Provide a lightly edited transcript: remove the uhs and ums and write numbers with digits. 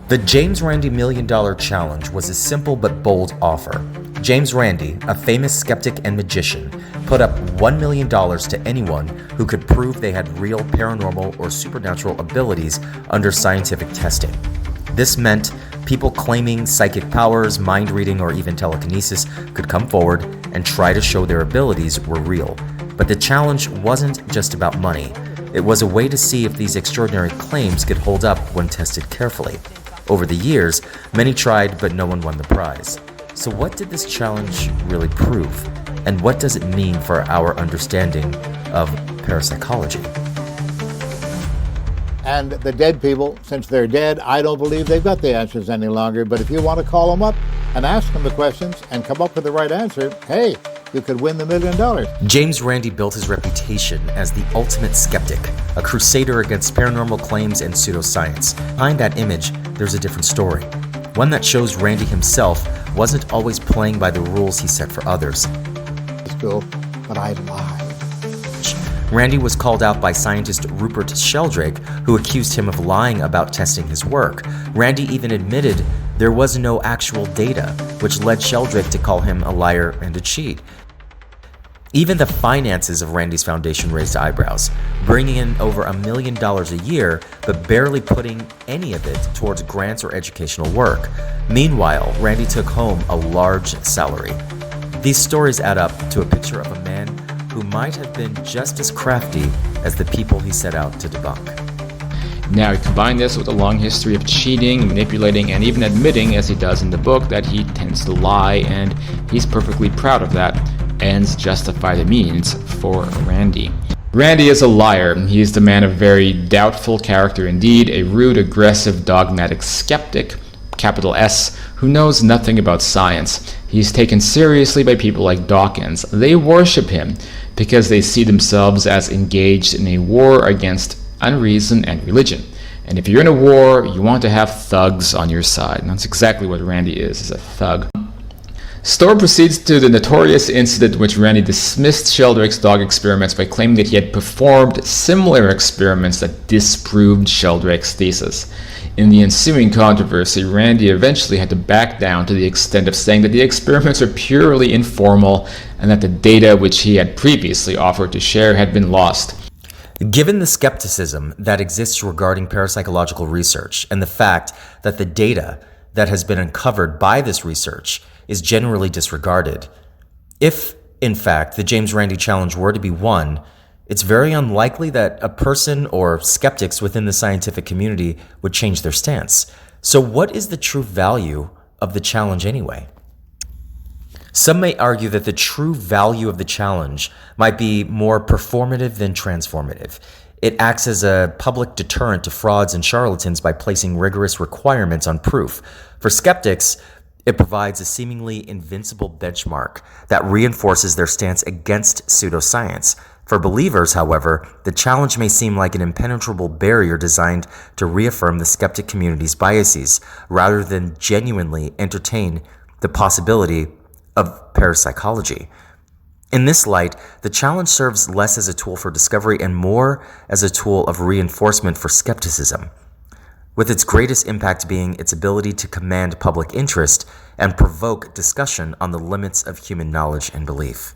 The James Randi $1 Million Challenge was a simple but bold offer. James Randi, a famous skeptic and magician, put up $1 million to anyone who could prove they had real paranormal or supernatural abilities under scientific testing. This meant people claiming psychic powers, mind reading, or even telekinesis could come forward and try to show their abilities were real. But the challenge wasn't just about money. It was a way to see if these extraordinary claims could hold up when tested carefully. Over the years, many tried, but no one won the prize. So what did this challenge really prove? And what does it mean for our understanding of parapsychology? And the dead people, since they're dead, I don't believe they've got the answers any longer. But if you want to call them up and ask them the questions and come up with the right answer, hey, you could win the $1 million. James Randi built his reputation as the ultimate skeptic, a crusader against paranormal claims and pseudoscience. Behind that image, there's a different story. One that shows Randi himself wasn't always playing by the rules he set for others. Cool, but I lied. Randi was called out by scientist Rupert Sheldrake, who accused him of lying about testing his work. Randi even admitted there was no actual data, which led Sheldrake to call him a liar and a cheat. Even the finances of Randi's foundation raised eyebrows, bringing in over $1 million a year, but barely putting any of it towards grants or educational work. Meanwhile, Randi took home a large salary. These stories add up to a picture of a man who might have been just as crafty as the people he set out to debunk. Now, you combine this with a long history of cheating, manipulating, and even admitting, as he does in the book, that he tends to lie, and he's perfectly proud of that. Ends justify the means for Randi. Randi is a liar. He is the man of very doubtful character indeed, a rude, aggressive, dogmatic skeptic, capital S, who knows nothing about science. He's taken seriously by people like Dawkins. They worship him because they see themselves as engaged in a war against unreason and religion. And if you're in a war, you want to have thugs on your side. And that's exactly what Randi is a thug. Storr proceeds to the notorious incident in which Randi dismissed Sheldrake's dog experiments by claiming that he had performed similar experiments that disproved Sheldrake's thesis. In the ensuing controversy, Randi eventually had to back down to the extent of saying that the experiments were purely informal and that the data which he had previously offered to share had been lost. Given the skepticism that exists regarding parapsychological research and the fact that the data that has been uncovered by this research is generally disregarded, if, in fact, the James Randi Challenge were to be won, it's very unlikely that a person or skeptics within the scientific community would change their stance. So what is the true value of the challenge anyway? Some may argue that the true value of the challenge might be more performative than transformative. It acts as a public deterrent to frauds and charlatans by placing rigorous requirements on proof. For skeptics, it provides a seemingly invincible benchmark that reinforces their stance against pseudoscience. For believers, however, the challenge may seem like an impenetrable barrier designed to reaffirm the skeptic community's biases, rather than genuinely entertain the possibility of parapsychology. In this light, the challenge serves less as a tool for discovery and more as a tool of reinforcement for skepticism, with its greatest impact being its ability to command public interest and provoke discussion on the limits of human knowledge and belief.